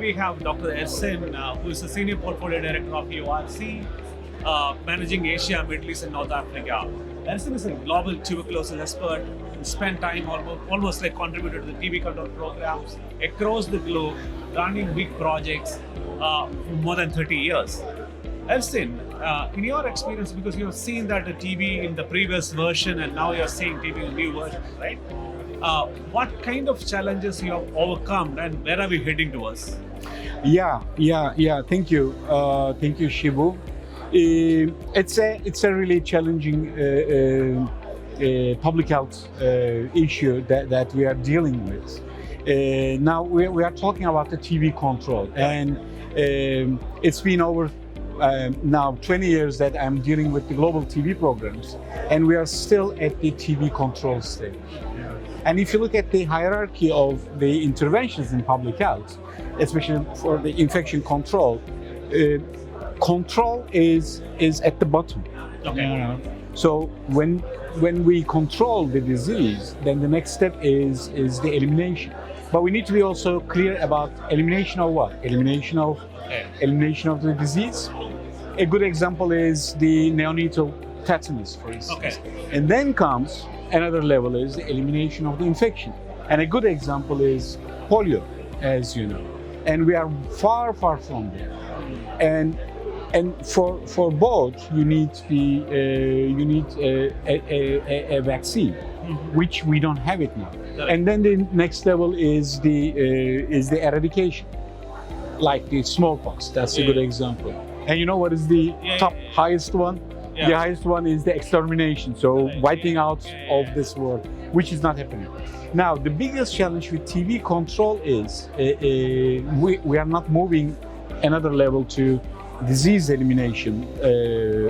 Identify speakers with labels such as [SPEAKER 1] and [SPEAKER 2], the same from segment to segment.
[SPEAKER 1] we have Dr. Ersin, who is the Senior Portfolio Director of URC, managing Asia, Middle East, and North Africa. Ersin is a global tuberculosis expert who spent time almost like contributed to the TB control programs across the globe, running big projects for more than 30 years. Ersin, in your experience, because you have seen that the TB in the previous version and now you're seeing TB in the new version, right? What kind of challenges you have overcome and where are we heading towards?
[SPEAKER 2] Yeah. Thank you, Shibu. It's a really challenging public health issue that we are dealing with. Now we are talking about the TB control, and it's been over now 20 years that I'm dealing with the global TB programs, and we are still at the TB control stage. And if you look at the hierarchy of the interventions in public health, especially for the infection control, control is at the bottom.
[SPEAKER 1] Okay.
[SPEAKER 2] So when we control the disease, then the next step is the elimination. But we need to be also clear about elimination of what? Elimination of the disease. A good example is the neonatal tetanus, for instance.
[SPEAKER 1] Okay.
[SPEAKER 2] And then comes another level is the elimination of the infection. And a good example is polio, as you know. And we are far from there. And for both, you need a vaccine, which we don't have it now. And then the next level is the eradication, like the smallpox. That's a good example. And you know what is the highest one?
[SPEAKER 1] Yeah.
[SPEAKER 2] The highest one is the extermination, so wiping out of this world, which is not happening. Now, the biggest challenge with TB control is we are not moving another level to disease elimination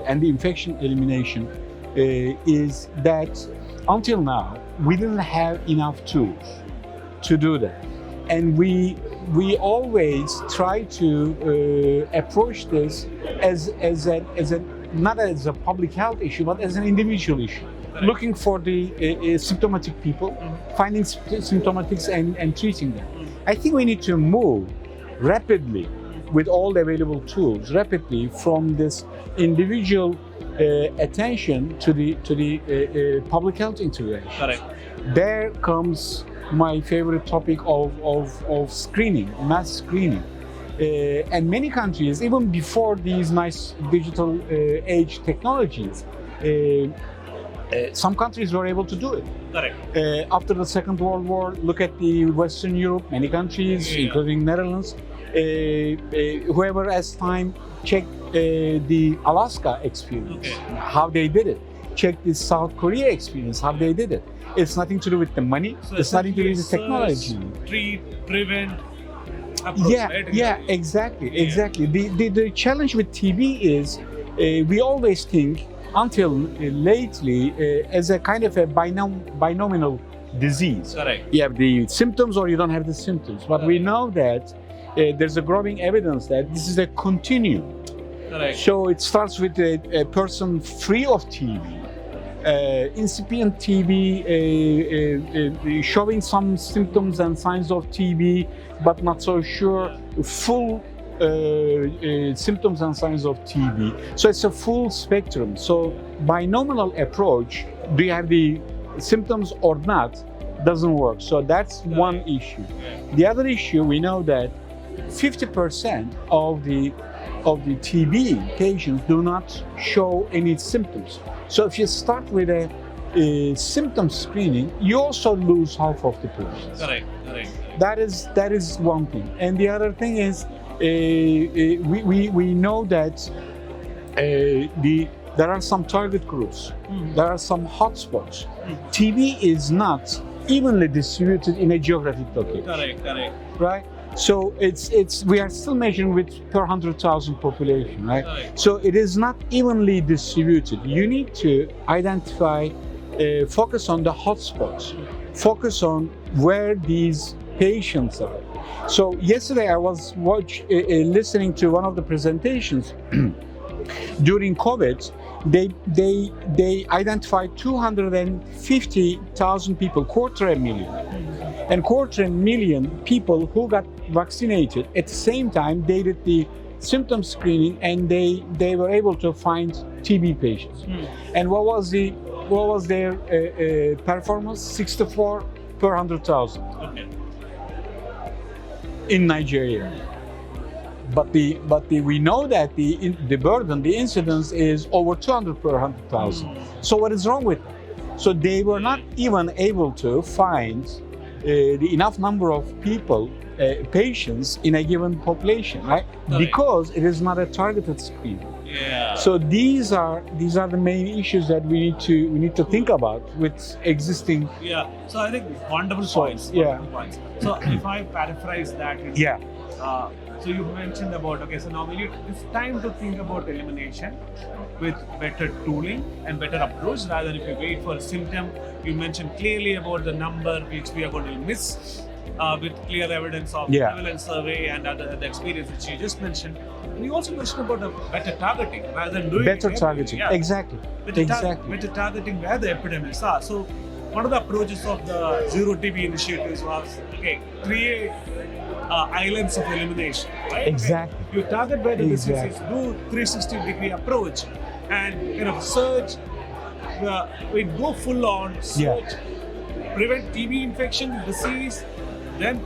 [SPEAKER 2] and the infection elimination, is that until now, we didn't have enough tools to do that. And we always try to approach this as not as a public health issue, but as an individual issue.
[SPEAKER 1] Correct.
[SPEAKER 2] Looking for the symptomatic people, finding symptomatics and treating them. I think we need to move rapidly with all the available tools, rapidly from this individual attention to the public health intervention.
[SPEAKER 1] Correct.
[SPEAKER 2] There comes my favorite topic of screening, mass screening. And many countries, even before these nice digital age technologies, some countries were able to do it.
[SPEAKER 1] Correct.
[SPEAKER 2] After the Second World War, look at the Western Europe, many countries, including Netherlands. Whoever has time, check the Alaska experience, how they did it. Check the South Korea experience, how they did it. It's nothing to do with the money.
[SPEAKER 1] So
[SPEAKER 2] it's nothing to do with the technology.
[SPEAKER 1] Treat, prevent. Approach, right?
[SPEAKER 2] Exactly. The challenge with TB is we always think until lately as a kind of a binomial disease.
[SPEAKER 1] Correct.
[SPEAKER 2] You have the symptoms or you don't have the symptoms. But we know that there's a growing evidence that this is a continuum.
[SPEAKER 1] Correct.
[SPEAKER 2] So it starts with a person free of TB. Incipient TB, showing some symptoms and signs of TB, but not so sure, full symptoms and signs of TB. So it's a full spectrum. So binomial approach, do you have the symptoms or not, doesn't work. So that's one issue. The other issue, we know that 50% of the TB patients do not show any symptoms. So if you start with a symptom screening, you also lose half of the patients.
[SPEAKER 1] Correct.
[SPEAKER 2] That is one thing. And the other thing is we know that there are some target groups, there are some hotspots. TB is not evenly distributed in a geographic location.
[SPEAKER 1] Correct.
[SPEAKER 2] Right? So we are still measuring with per 100,000 population, right? So it is not evenly distributed. You need to identify, focus on the hotspots, focus on where these patients are. So yesterday I was listening to one of the presentations During COVID, they identified 250,000 people, quarter a million, and quarter a million people who got vaccinated. At the same time, they did the symptom screening, and they were able to find TB patients. And what was their performance? 64 per 100,000 in Nigeria. But we know that the burden, the incidence is over 200 per 100,000. So what is wrong with them? So they were not even able to find the enough number of people, patients in a given population, right? Because it is not a targeted screening.
[SPEAKER 1] Yeah.
[SPEAKER 2] So these are the main issues that we need to think about with existing.
[SPEAKER 1] Yeah. So I think wonderful points.
[SPEAKER 2] Yeah.
[SPEAKER 1] Wonderful points. So if I paraphrase that, so you mentioned about, okay, so now it's time to think about elimination with better tooling and better approach rather than if you wait for a symptom. You mentioned clearly about the number which we are going to miss with clear evidence of prevalence survey and the experience which you just mentioned. And you also mentioned about a better targeting rather than doing
[SPEAKER 2] better targeting. Yeah. Exactly.
[SPEAKER 1] Better targeting where the epidemics are. So one of the approaches of the Zero TB initiatives was, okay, create islands of elimination, right?
[SPEAKER 2] Exactly.
[SPEAKER 1] Okay. You target where the disease is, do 360-degree approach, and search. We go full on search, prevent TB infection, disease, then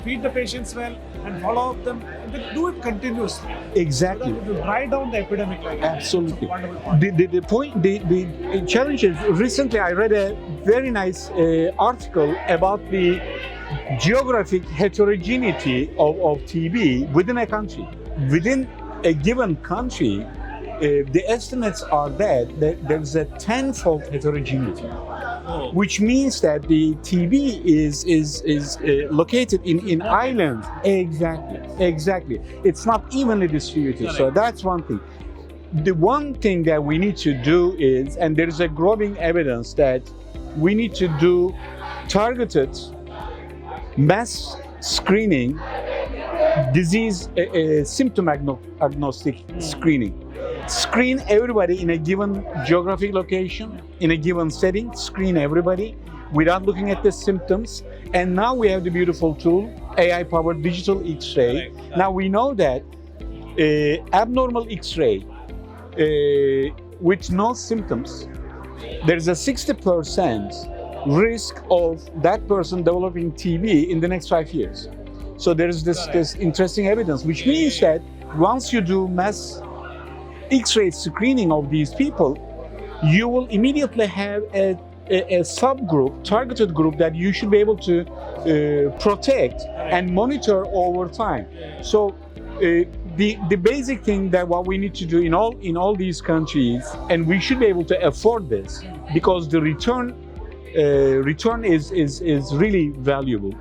[SPEAKER 1] feed the patients well, and follow up them, and then do it continuously.
[SPEAKER 2] Exactly.
[SPEAKER 1] So that it will drive down the epidemic like that.
[SPEAKER 2] Absolutely.
[SPEAKER 1] Wonderful point.
[SPEAKER 2] The challenge is, recently I read a very nice article about the geographic heterogeneity of TB within a country. Within a given country, the estimates are that there's a tenfold heterogeneity, which means that the TB is located in islands. Exactly. It's not evenly distributed. So that's one thing. The one thing that we need to do is, and there is a growing evidence that we need to do targeted mass screening, disease symptom agnostic screening. Screen everybody in a given geographic location, in a given setting, screen everybody without looking at the symptoms. And now we have the beautiful tool, AI-powered digital X-ray. Now we know that abnormal X-ray with no symptoms, there's a 60% risk of that person developing TB in the next 5 years. So there's this interesting evidence, which means that once you do mass X-ray screening of these people, you will immediately have a subgroup, targeted group that you should be able to protect and monitor over time. So the basic thing that what we need to do in all these countries, and we should be able to afford this because the return is really valuable.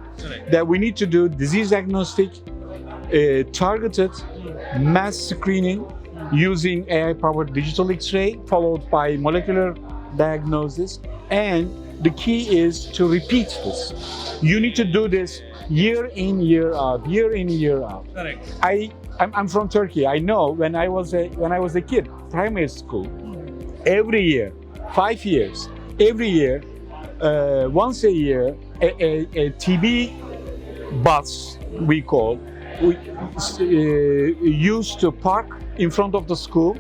[SPEAKER 2] That we need to do disease agnostic, targeted mass screening using AI-powered digital X-ray followed by molecular diagnosis, and the key is to repeat this. You need to do this year in, year out.
[SPEAKER 1] Correct.
[SPEAKER 2] I'm from Turkey. I know when I was a kid, primary school, every year, 5 years, every year, once a year, a TB bus, we used to park in front of the school,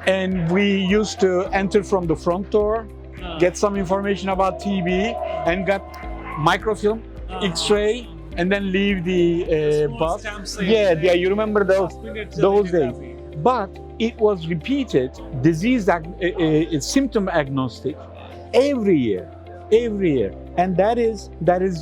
[SPEAKER 2] and we used to enter from the front door, get some information about TB, and got microfilm, X-ray, and then leave the bus. Yeah, you remember those days. But it was repeated, symptom agnostic, every year, and that is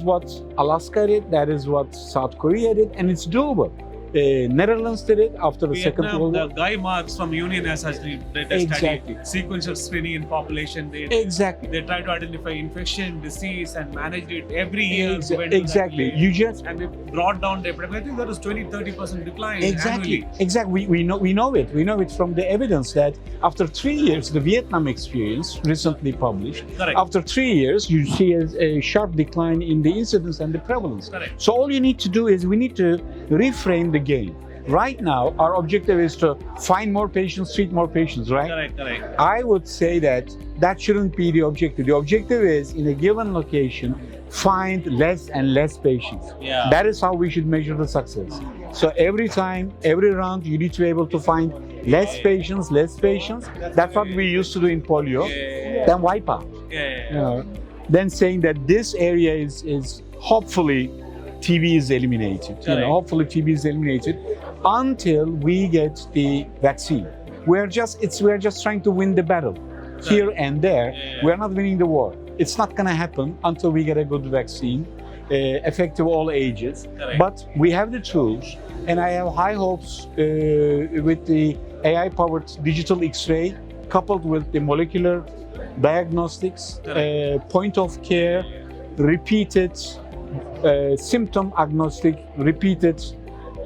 [SPEAKER 2] what Alaska did, that is what South Korea did, and it's doable. Netherlands did it after the Second World War.
[SPEAKER 1] The Guy Marks from Union has did a study, sequential screening in population. They try to identify infection, disease, and manage it every year.
[SPEAKER 2] Exactly.
[SPEAKER 1] And we brought down the epidemic. I think there was 20-30% decline annually.
[SPEAKER 2] Exactly. We know it from the evidence that after 3 years, the Vietnam experience recently published.
[SPEAKER 1] Correct.
[SPEAKER 2] After 3 years, you see a sharp decline in the incidence and the prevalence.
[SPEAKER 1] Correct.
[SPEAKER 2] So all you need to do is we need to reframe the game. right now our objective is to find more patients, treat more patients, right?
[SPEAKER 1] Correct.
[SPEAKER 2] I would say that shouldn't be the objective. The objective is, in a given location, find less and less patients.
[SPEAKER 1] Yeah.
[SPEAKER 2] That is how we should measure the success. So every time, every round, you need to be able to find less patients. That's what we used to do in polio. Then wipe out. Then saying that this area is hopefully TB is eliminated. Hopefully TB is eliminated until we get the vaccine. We're just trying to win the battle here and there. We're not winning the war. It's not going to happen until we get a good vaccine, effective all ages. But we have the tools, and I have high hopes with the AI-powered digital X-ray, coupled with the molecular diagnostics, point of care, repeated symptom agnostic, repeated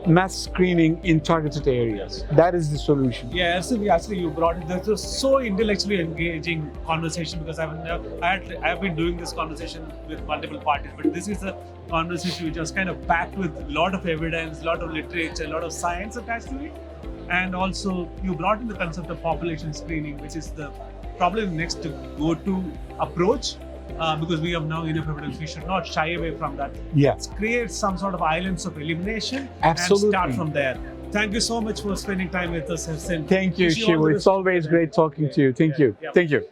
[SPEAKER 2] mass screening in targeted areas. That is the solution.
[SPEAKER 1] Yeah, actually you brought it. This was so intellectually engaging conversation, because I've been doing this conversation with multiple parties, but this is a conversation which was kind of packed with a lot of evidence, a lot of literature, a lot of science attached to it. And also you brought in the concept of population screening, which is probably the next go-to approach. Because we have now enough evidence, we should not shy away from that.
[SPEAKER 2] Yes.
[SPEAKER 1] Create some sort of islands of elimination.
[SPEAKER 2] Absolutely.
[SPEAKER 1] And start from there. Thank you so much for spending time with us, Ersin.
[SPEAKER 2] Thank you, Shibu. It's always great talking to you. Thank you.
[SPEAKER 1] Yeah.
[SPEAKER 2] Thank you.